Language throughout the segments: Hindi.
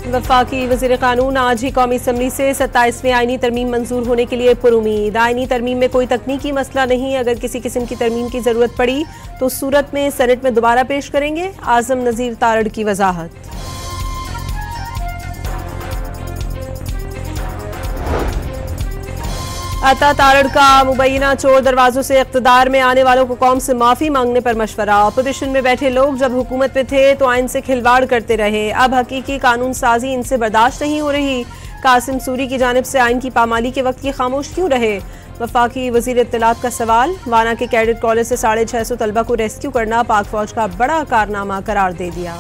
वफाकी वज़ीर कानून आज ही कौमी असम्बली से 27वीं आईनी तरमीम मंजूर होने के लिए पुरुमीद। आईनी तरमीम में कोई तकनीकी मसला नहीं, अगर किसी किस्म की तरमीम की जरूरत पड़ी तो उस सूरत में सेनेट में दोबारा पेश करेंगे। आजम नज़ीर तारड़ की वजाहत। अता तारड़ का मुबैना चोर दरवाजों से इक़्तिदार में आने वालों को कौम से माफ़ी मांगने पर मशवरा। अपोजिशन में बैठे लोग जब हुकूमत में थे तो आइन से खिलवाड़ करते रहे, अब हकीकी कानून साजी इनसे बर्दाश्त नहीं हो रही। कासिम सूरी की जानिब से आइन की पामाली के वक्त की खामोश क्यों रहे? वफाकी वज़ीर इत्तलात का सवाल। वाना के कैडेट कॉलेज से 650 तलबा को रेस्क्यू करना पाक फौज का बड़ा कारनामा करार दे दिया।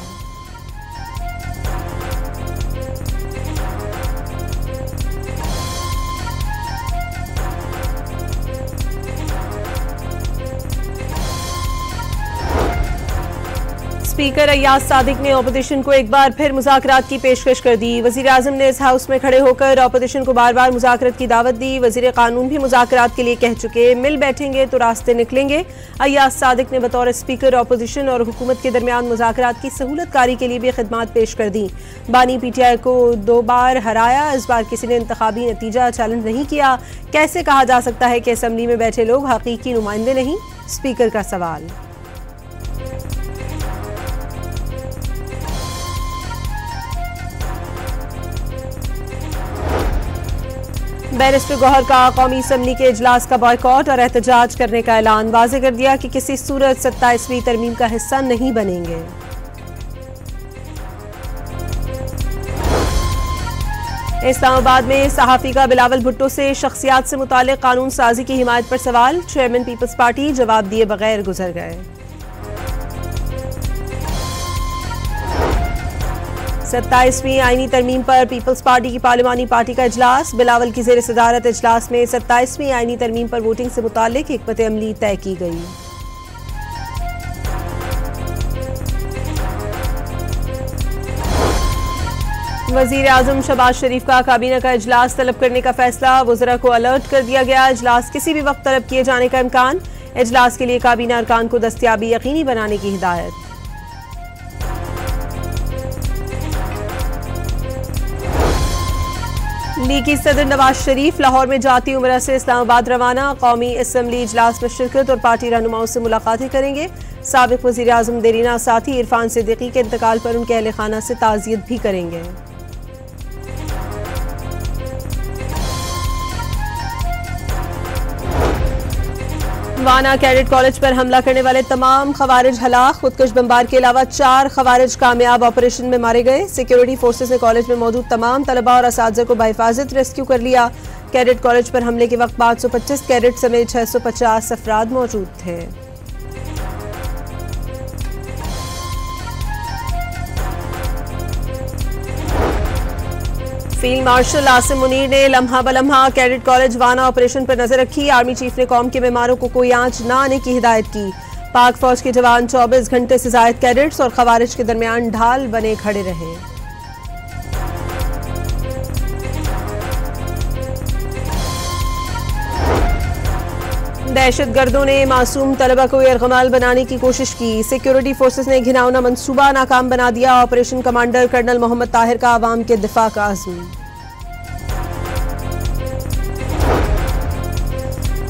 स्पीकर अय्याज सादिक ने अपोजिशन को एक बार फिर मुज़ाकरात की पेशकश कर दी। वज़ीर आज़म ने इस हाउस में खड़े होकर अपोजिशन को बार बार मुज़ाकरात की दावत दी। वज़ीर कानून भी मुज़ाकरात के लिए कह चुके, मिल बैठेंगे तो रास्ते निकलेंगे। अय्याज सादिक ने बतौर स्पीकर अपोजिशन और हुकूमत के दरमियान मुज़ाकरात की सहूलत कारी के लिए भी खिदमात पेश कर दी। बानी PTI को 2 बार हराया, इस बार किसी ने इंतखाबी नतीजा चैलेंज नहीं किया। कैसे कहा जा सकता है कि असम्बली में बैठे लोग हकीकी नुमाइंदे नहीं? स्पीकर का सवाल। बैरिस्टर गौहर का कौमी असम्बली के इजलास का बॉयकॉट और एहतजाज करने का ऐलान। वाज़ेह कर दिया कि किसी सूरत 27वीं तरमीम का हिस्सा नहीं बनेंगे। इस्लामाबाद में सहाफ़ी का बिलावल भुट्टो से शख्सियात से मुतालिक कानून साजी की हिमायत पर सवाल। चेयरमैन पीपल्स पार्टी जवाब दिए बगैर गुजर गए। 27वीं आईनी तरमीम पर पीपल्स पार्टी की पार्लिमानी पार्टी का इजलास। बिलावल की ज़ेर सदारत इजलास में 27वीं आईनी तरमीम पर वोटिंग से मुतालिक हिकमत अमली तय की गई। वज़ीर आज़म शहबाज शरीफ का काबीना का इजलास तलब करने का फैसला। वज़रा को अलर्ट कर दिया गया, इजलास किसी भी वक्त तलब किए जाने का इम्कान। इजलास के लिए काबीना अरकान को दस्तयाबी यकीनी बनाने की हिदायत। लीगी सदर नवाज शरीफ लाहौर में जाती उमरा से इस्लामाबाद रवाना। कौमी असम्बली इजलास में शिरकत और पार्टी रहनुमाओं से मुलाकातें करेंगे। साबिक वज़ीर आज़म देरीना साथी इरफान सिद्दीकी के इंतकाल पर उनके अहले खाना से ताज़ियत भी करेंगे। वाना कैडेट कॉलेज पर हमला करने वाले तमाम खवारिज हलाक। खुदकश बमबार के अलावा 4 खवारिज कामयाब ऑपरेशन में मारे गए। सिक्योरिटी फोर्सेस ने कॉलेज में मौजूद तमाम तलबा और असातिज़ा को बहिफाजत रेस्क्यू कर लिया। कैडेट कॉलेज पर हमले के वक्त 525 कैडेट समेत 650 अफराद मौजूद थे। फील्ड मार्शल आसिम मुनीर ने लम्हा बलम्हा कैडेट कॉलेज वाना ऑपरेशन पर नजर रखी। आर्मी चीफ ने कौम के बीमारों को कोई आंच न आने की हिदायत की। पाक फौज के जवान 24 घंटे से जायद कैडेट्स और खवारिज के दरमियान ढाल बने खड़े रहे। दहशतगर्दों ने मासूम तलबा को यरगमाल बनाने की कोशिश की। सिक्योरिटी फोर्सेस ने घिनौना मंसूबा नाकाम बना दिया। Operation commander colonel Mohammad Tahir का आवाम के दिफा का अज़्म।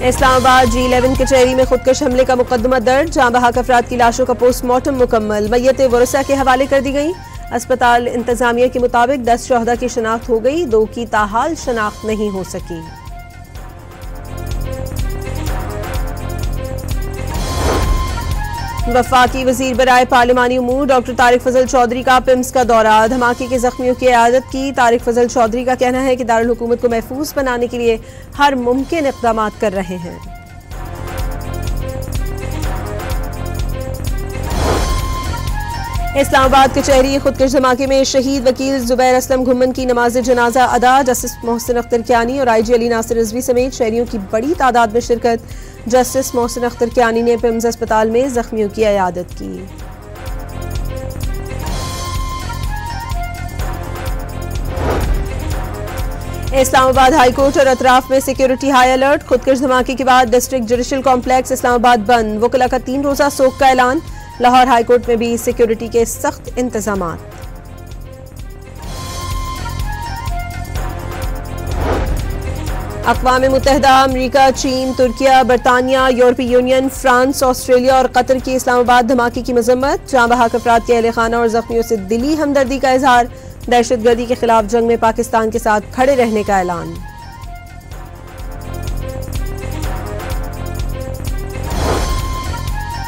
इस्लामाबाद G11 कचहरी में खुदकश हमले का मुकदमा दर्ज। जाँ बहक अफराद की लाशों का पोस्टमार्टम मुकम्मल। मैयत वरसा के हवाले कर दी गई। अस्पताल इंतजामिया के मुताबिक 10 शहदा की शनाख्त हो गई, 2 की ताहाल शनाख्त नहीं हो सकी। वफाकी वजीर बराए पार्लिमानी उमूर डॉक्टर तारिक फजल चौधरी का पिम्स का दौरा। धमाके के जख्मियों की इयादत की। तारिक फजल चौधरी का कहना है कि दारुल हुकूमत को महफूज बनाने के लिए हर मुमकिन इक़दाम कर रहे हैं। इस्लामाबाद कचहरी खुदकश धमाके में शहीद वकील जुबैर असलम घुम्मन की नमाज जनाजा अदा। जस्टिस मोहसिन अख्तर कियानी और IG अली नासिर रिजवी समेत शहरियों की बड़ी तादाद में शिरकत। जस्टिस मोहसिन अख्तर कियानी ने पिम्स अस्पताल में जख्मियों की इयादत की। इस्लामाबाद हाईकोर्ट और अतराफ में सिक्योरिटी हाई अलर्ट। खुदकश धमाके के बाद डिस्ट्रिक्ट जुडिशल कॉम्प्लेक्स इस्लामाबाद बंद। वकला का 3 रोजा सोग का ऐलान। लाहौर हाईकोर्ट में भी सिक्योरिटी के सख्त इंतजामात। अक़वाम मुत्तहिदा, अमरीका, चीन, तुर्किया, बरतानिया, यूरोपीय यूनियन, फ्रांस, ऑस्ट्रेलिया और कतर की इस्लामाबाद धमाके की मजम्मत। जाँ बहक अफराद के अहले खाना और जख्मियों से दिली हमदर्दी का इजहार। दहशतगर्दी के खिलाफ जंग में पाकिस्तान के साथ खड़े रहने का ऐलान।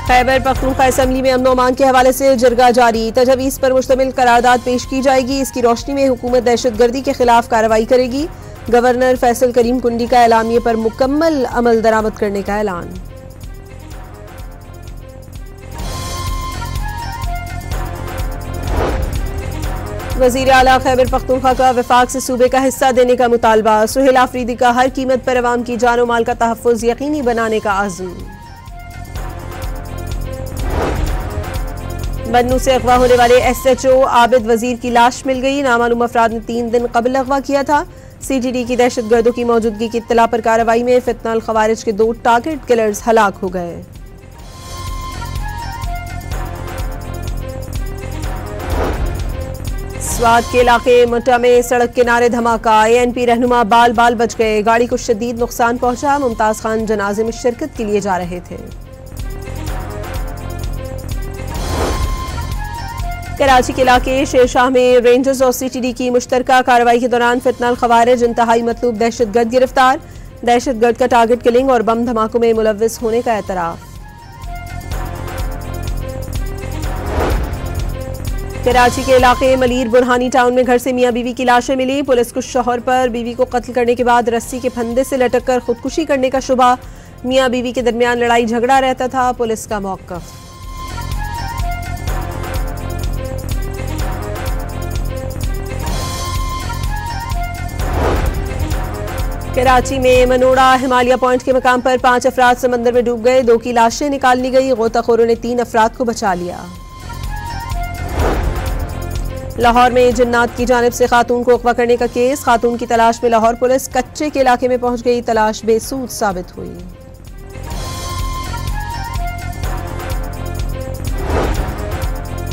खैबर पख्तूनख्वा असम्बली में अमन व अमान के हवाले से जरगा जारी। तजवीज़ पर मुश्तमिल करारदाद पेश की जाएगी। इसकी रोशनी में हुकूमत दहशतगर्दी के खिलाफ कार्रवाई करेगी। गवर्नर फैसल करीम कुंडी का एलामिये पर मुकम्मल अमल दरामद करने का ऐलान। वज़ीर आला खैबर पख्तूनख्वा का वफाक से सूबे का हिस्सा देने का मुतालबा। सुहेल आफरीदी का हर कीमत पर अवाम की जान व माल का तहफ़्फ़ुज़ यकीनी बनाने का आज़म। बन्नू से अगवा होने वाले SHO आबिद वजीर की लाश मिल गई। नामालूम अफराद ने 3 दिन कबल अगवा किया था। CGD की दहशतगर्दों की मौजूदगी की इत्तला पर कार्रवाई में फितना अल खवारिज के 2 टारगेट किलर्स हलाक हो गए। स्वात के इलाके मुट्टा में सड़क किनारे धमाका। ANP रहनुमा बाल बाल बच गए। गाड़ी को शदीद नुकसान पहुंचा। मुमताज खान जनाजे में शिरकत के लिए जा रहे थे। कराची के इलाके शेरशाह में रेंजर्स और CTD की मुश्तरका कार्रवाई के दौरान फितना अल खवारिज इंतहाई मतलूब दहशतगर्द गिरफ्तार। दहशतगर्द का टारगेट किलिंग और बम धमाकों में मुलव्विस होने का एतराफ। कराची के इलाके मलीर बुरहानी टाउन में घर से मियाँ बीवी की लाशें मिली। पुलिस को शौहर पर बीवी को कत्ल करने के बाद रस्सी के फंदे से लटक कर खुदकुशी करने का शुबा। मियाँ बीवी के दरमियान लड़ाई झगड़ा रहता था। पुलिस का मौक़िफ़। कराची में मनोड़ा हिमालय पॉइंट के मकाम पर 5 अफराद समंदर में डूब गए। 2 की लाशें निकाल ली गई। गोताखोरों ने 3 अफराद को बचा लिया। लाहौर में जिन्नात की जानिब से खातून को अगवा करने का केस। खातून की तलाश में लाहौर पुलिस कच्चे के इलाके में पहुंच गई। तलाश बेसूद साबित हुई।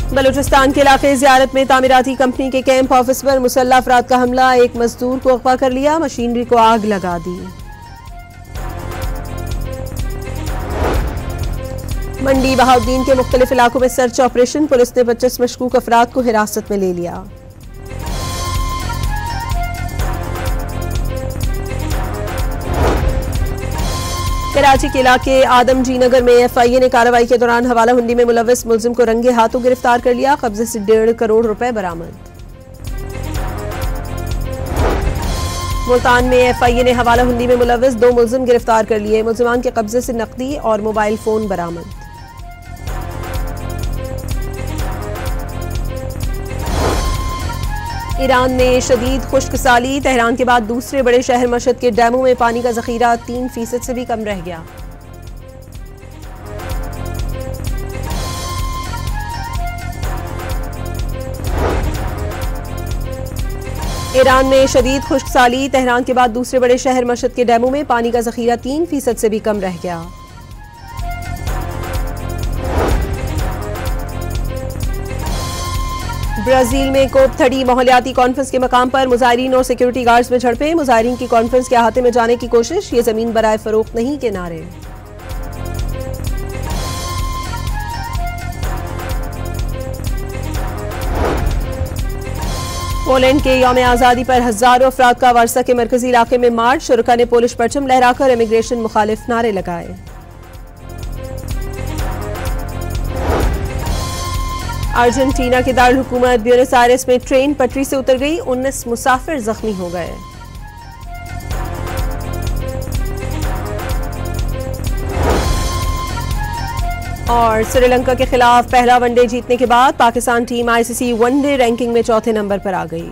बलूचिस्तान के इलाके ज़ियारत में तामीराती कंपनी के कैंप ऑफिस पर मुसल्लह अफराद का हमला। एक मजदूर को अगवा कर लिया। मशीनरी को आग लगा दी। मंडी बहाउद्दीन के मुख्तलिफ इलाकों में सर्च ऑपरेशन। पुलिस ने 25 मशकूक अफराद को हिरासत में ले लिया। कराची के इलाके आदमजी नगर में FIA ने कार्रवाई के दौरान हवाला हुंडी में मुलव्विस मुलजिम को रंगे हाथों गिरफ्तार कर लिया। कब्जे से 1.5 करोड़ रुपए बरामद। मुल्तान में FIA ने हवाला हुंडी में मुलव्विस 2 मुलजिम गिरफ्तार कर लिए। मुलजिमान के कब्जे से नकदी और मोबाइल फोन बरामद। ईरान में शदीद खुश्क साली। तेहरान के बाद दूसरे बड़े शहर मशहद के डैमों में पानी का जखीरा 3% से भी कम रह गया। ईरान में शदीद खुश्क साली। तेहरान के बाद दूसरे बड़े शहर मशहद के डैमों में पानी का जखीरा 3% से भी कम रह गया। ब्राजील में कोप-30 माहौलियाती कॉन्फ्रेंस के मकाम पर मुजाहिरीन और सिक्योरिटी गार्ड्स में झड़पें। मुजाहिरीन की कॉन्फ्रेंस के अहाते में जाने की कोशिश। ये जमीन बराए फरोख्त नहीं के नारे। पोलैंड के यौम आज़ादी पर हजारों अफराद का वारसा के मरकजी इलाके में मार्च। शुरका ने पोलिश परचम लहराकर इमिग्रेशन मुखालिफ नारे लगाए। अर्जेंटीना के दारुल हुकूमत ब्यूनस आयरेस में ट्रेन पटरी से उतर गई। 19 मुसाफिर जख्मी हो गए। और श्रीलंका के खिलाफ पहला वनडे जीतने के बाद Pakistan team ICC one day ranking में 4थे नंबर पर आ गई।